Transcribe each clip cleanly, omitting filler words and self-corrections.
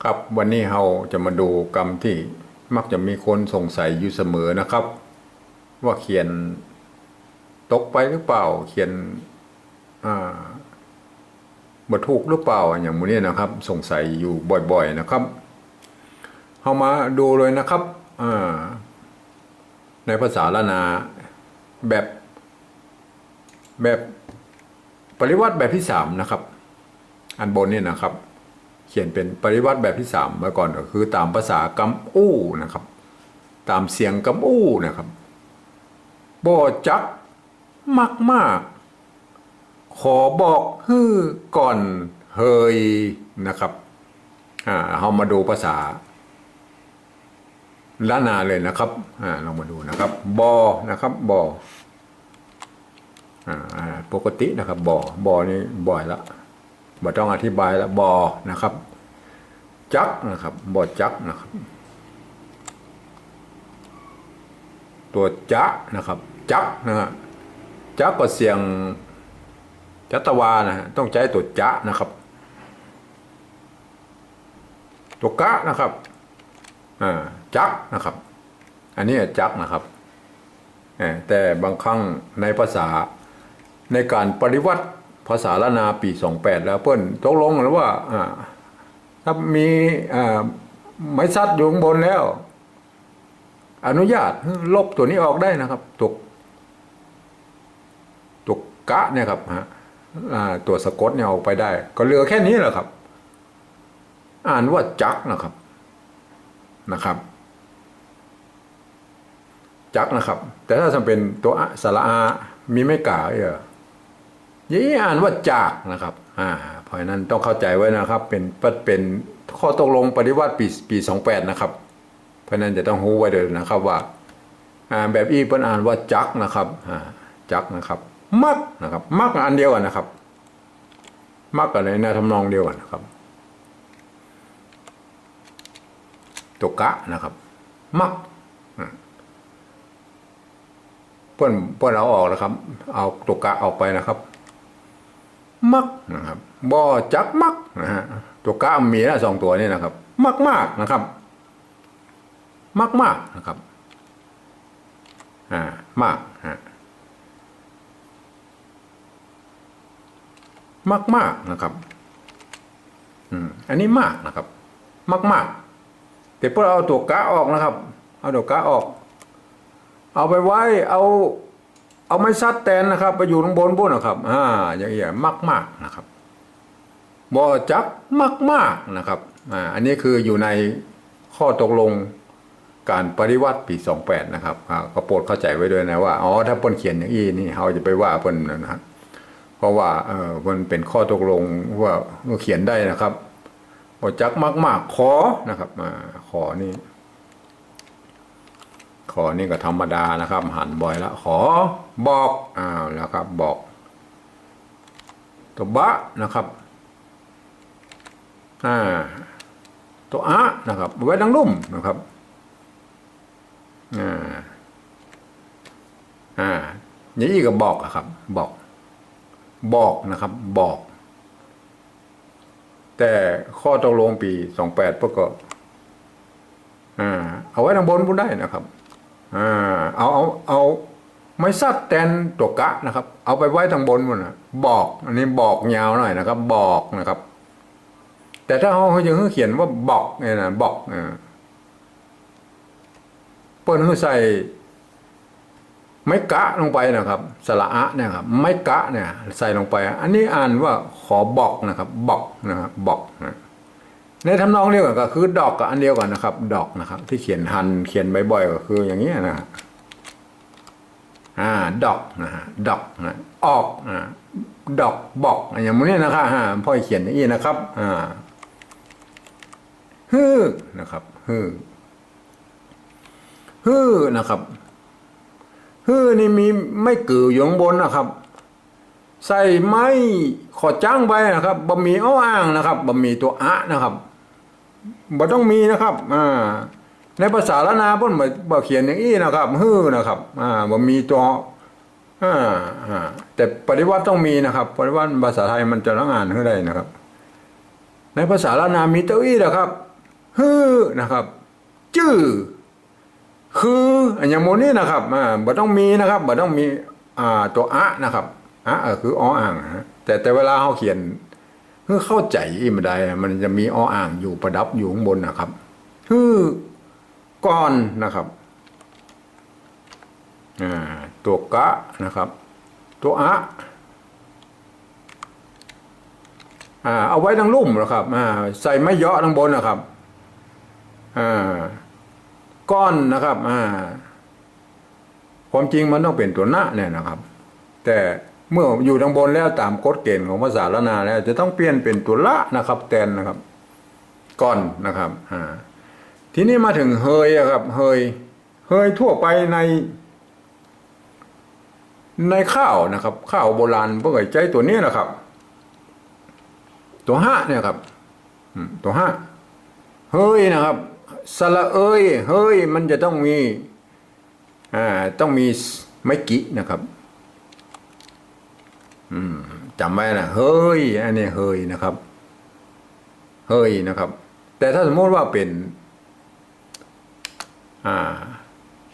ครับวันนี้เราจะมาดูกรรมที่มักจะมีคนสงสัยอยู่เสมอนะครับ ว่าเขียนตกไปหรือเปล่าเขียนบ่ถูกหรือเปล่าอย่างนี้นะครับสงสัยอยู่บ่อยๆนะครับเรามาดูเลยนะครับในภาษาละนาแบบปริวัติแบบที่3นะครับอันบนนี่นะครับเขียนเป็นปริวัติแบบที่3มาก่อนก็คือตามภาษากำอู้นะครับตามเสียงกำอู้นะครับบ่จักมักมากขอบอกฮื้อก่อนเฮยนะครับเรามาดูภาษาล้านนาเลยนะครับเรามาดูนะครับบอนะครับบอปกตินะครับบอนี่บ่อยละบ่ต้องอธิบายละบอนะครับจักนะครับบอจักนะครับตัวจะนะครับจักนะฮะจักก็เสียงจัตวานะฮะต้องใช้ตัวจะนะครับตัวกะนะครับจักนะครับอันนี้จักนะครับแต่บางครั้งในภาษาในการปริวัติภาษาละนาปี28แล้วเพิ่นตกลงแล้วว่าถ้ามีไม้ซัดอยู่ข้างบนแล้วอนุญาตลบตัวนี้ออกได้นะครับตัวกะเนี่ยครับตัวสะกดเนี่ยออกไปได้ก็เหลือแค่นี้แหละครับอ่านว่าจักนะครับจักนะครับแต่ถ้าจะเป็นตัวสระอามีไม่กายี่อ่านว่าจากนะครับเพราะนั้นต้องเข้าใจไว้นะครับเป็นข้อตกลงปฏิวัติปี28นะครับเพราะนั้นจะต้องรู้ไว้เลยนะครับว่าแบบอีเปิ้นอ่านว่าจักนะครับจักนะครับมักนะครับมักอันเดียวกันนะครับมักกันในทำนองเดียวกันนะครับตัวกะนะครับมักเปิ้นเอาออกนะครับเอาตัวกะออกไปนะครับมักนะครับบ่จักมักนะฮะตัวกะมีนะ2ตัวนี้นะครับมักมากนะครับมักมากนะครับมากมากมากนะครับอันนี้มากนะครับมากแต่พวกเราเอาตัวกะออกนะครับเอาตัวกะออกเอาไปไว้เอาไม้ซัดแตนนะครับไปอยู่ตรงบนนะครับอย่างเงี้ยมากนะครับบ่จักมากนะครับอันนี้คืออยู่ในข้อตกลงการปฏิวัติปี28นะครับก็โปรดเข้าใจไว้ด้วยนะว่าถ้าเพิ่นเขียนอย่างนี้นี่เราจะไปว่าเพิ่นนะเพราะว่ามันเป็นข้อตกลงว่าเขียนได้นะครับบ่จักมากขอนะครับขอนี่ก็ธรรมดานะครับหันบ่อยละขอบอกแล้วครับบอกตัวบะนะครับตัวอะนะครับไว้ดังลุ่มนะครับนี่ก็บอกครับบอกนะครับบอกแต่ข้อตกลงปี28พวกก็เอาไว้ทางบนพูดได้นะครับเอาไม้ซัดแทนตัวกะนะครับเอาไปไว้ทางบนมันนะบอกอันนี้บอกยาวหน่อยนะครับบอกนะครับแต่ถ้าเขายังเขียนว่าบอกเนี่ยนะบอกเปิ้ลเขาใส่ไม้กะลงไปนะครับสระอะเนี่ยครับไม้กะเนี่ยใส่ลงไปอันนี้อ่านว่าขอบอกนะครับบอกนะครับบอกในทำนองเดียวกันก็คือดอกกับอันเดียวกันนะครับดอกนะครับที่เขียนบ่อยๆก็คืออย่างนี้นะดอกนะฮะดอกนะออกดอกบอกอย่างนี้นะครับพ่อเขียนอย่างนี้นะครับฮือนะครับฮือนะครับฮือนี่มีไม่กืออยู่ข้างบนนะครับใส่ไม้ขอจ้างไปนะครับบะหมี่อ้างนะครับบะหมี่ตัวอะนะครับบ่ต้องมีนะครับในภาษาละนาเพิ่นบ่เขียนอย่างนี้นะครับฮือนะครับบ่มีตัวแต่ปฏิวัติต้องมีนะครับปฏิวัติภาษาไทยมันจะละอ่านให้ได้นะครับในภาษาละนามีตัวอีนะครับ ฮือนะครับจื้อคืออย่างโมนี้นะครับบ่ต้องมีนะครับบ่ต้องมีตัวอะนะครับอะคือออ่างฮะแต่เวลาเขาเขียนเพื่อเข้าใจไม่ได้มันจะมีออ่างอยู่ประดับอยู่ข้างบนนะครับฮือก่อนนะครับตัวกะนะครับตัวอะเอาไว้ทั้งลุ่มนะครับใส่ไม้เยาะทั้งบนนะครับก้อนนะครับความจริงมันต้องเป็นตัวหน้าเนี่ยนะครับแต่เมื่ออยู่ทางบนแล้วตามกฎเกณฑ์ของภาษาละนาแล้วจะต้องเปลี่ยนเป็นตัวละนะครับแทนนะครับก้อนนะครับทีนี้มาถึงเฮยครับเฮยทั่วไปในข้าวนะครับข้าวโบราณพวกไอ้ใจตัวนี้นะครับตัวห้าเนี่ยครับตัวห้าเฮ้ยนะครับสระเอ้ยเฮ้ยมันจะต้องมีไม้กินะครับจำไว้นะเฮ้ยอันนี้เฮ้ยนะครับเฮ้ยนะครับแต่ถ้าสมมติว่าเป็น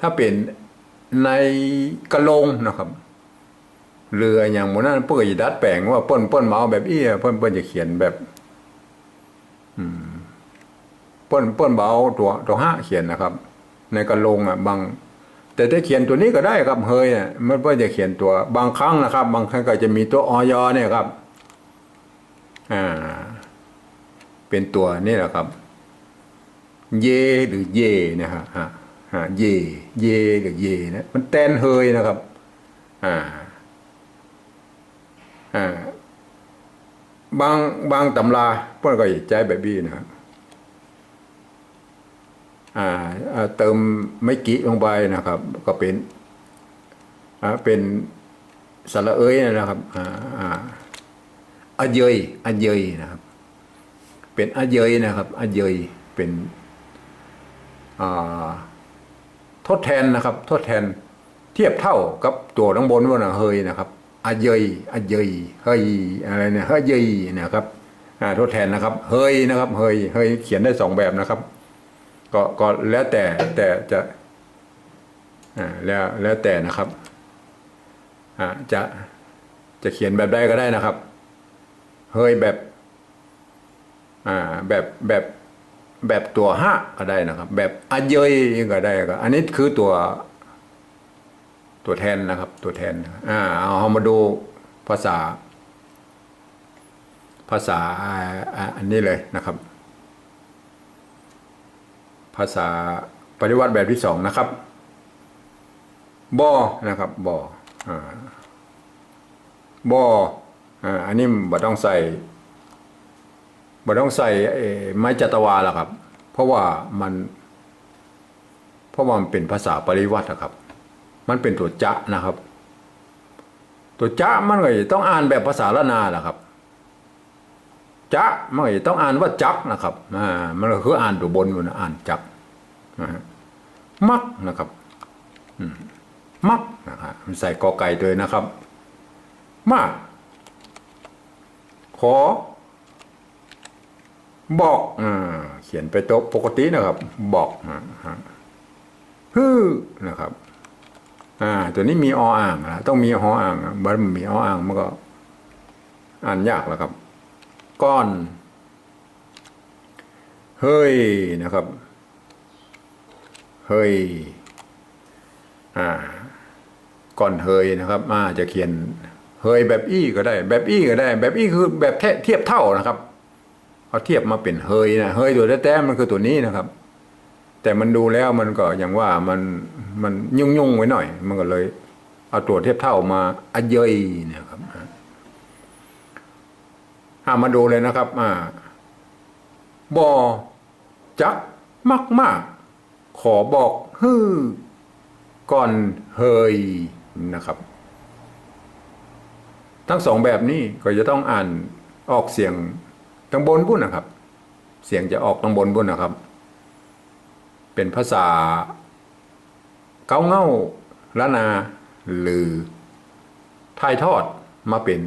ถ้าเป็นในกระโลงนะครับเรืออย่างโมนั้นเปิ้ลจะดัดแปลงว่าเปิ้ลมาเอาแบบอี้เปิ้ลจะเขียนแบบเปิ้ลเบาตัวห้าเขียนนะครับในกระโลงบางแต่ถ้าเขียนตัวนี้ก็ได้ครับเฮยมันเปิ้ลจะเขียนตัวบางครั้งนะครับบางครั้งก็จะมีตัวอยเนี่ยครับเป็นตัวนี่แหละครับเยหรือเยนะฮะเยหรือเยนะมันแทนเฮยนะครับบางตำราเปิ้ลก็ใจแบบบี้นะครับเติมไม่กิลงไปนะครับก็เป็นสระเอ้ยนะครับอะเยยนะครับเป็นอะเยยนะครับอะเยยเป็นทดแทนนะครับทดแทนเทียบเท่ากับตัวข้างบนว่าเฮยนะครับอะเยยเฮ้ยอะไรเนี่ยเฮยนะครับทดแทนนะครับเฮยนะครับเฮยเขียนได้สองแบบนะครับก็แล้วแต่จะแล้วแต่นะครับจะเขียนแบบใดก็ได้นะครับเฮ้ยแบบตัวห้าก็ได้นะครับแบบอะเยยก็ได้ก็อันนี้คือตัวแทนนะครับตัวแทนเอามาดูภาษาอันนี้เลยนะครับภาษาปริวัติแบบที่สองนะครับบอนะครับบออันนี้บ่ต้องใส่ไม้จัตวาแล้วครับเพราะว่ามันเป็นภาษาปริวัติครับมันเป็นตัวจะนะครับตัวจะมันก็ต้องอ่านแบบภาษาละนาแหละครับจะมันก็ต้องอ่านว่าจักนะครับมันก็คืออ่านตัวบนอยู่นะอ่านจักมักนะครับมักนะครับมันใส่กอไก่ด้วยนะครับมากขอบอกเขียนไปโต๊ะปกตินะครับบอกฮือนะครับตัวนี้มีออ่างนะต้องมีหออ่างบัดมันมีออ่างมันก็อ่านยากแล้วครับก้อนเฮ้ยนะครับเฮ้ยก่อนเฮยนะครับจะเขียนเฮยแบบอี้ก็ได้แบบอี้ก็ได้แบบอี้คือแบบเทียบเท่านะครับเอาเทียบมาเป็นเฮยนะเฮยตัวแท้ๆมันคือตัวนี้นะครับแต่มันดูแล้วมันก็อย่างว่ามันยุ่งไว้หน่อยมันก็เลยเอาตัวเทียบเท่ามาอะเยยเนี่ยครับมาดูเลยนะครับบอจักมากขอบอกฮือก่อนเฮยนะครับทั้งสองแบบนี้ก็จะต้องอ่านออกเสียงทางบนพุ่นนะครับเสียงจะออกทางบนพุ่นนะครับเป็นภาษาเก้าเง่าละนาหรือถ่ายทอดมาเป็น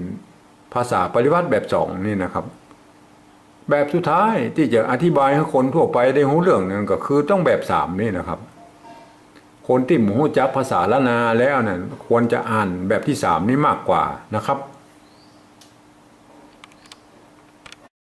ภาษาปริวัติแบบสองนี่นะครับ แบบสุดท้ายที่จะอธิบายให้คนทั่วไปได้รู้เรื่องนั่นก็คือต้องแบบสามนี่นะครับ คนที่รู้จักภาษาละนาแล้วนั่นควรจะอ่านแบบที่สามนี้มากกว่านะครับ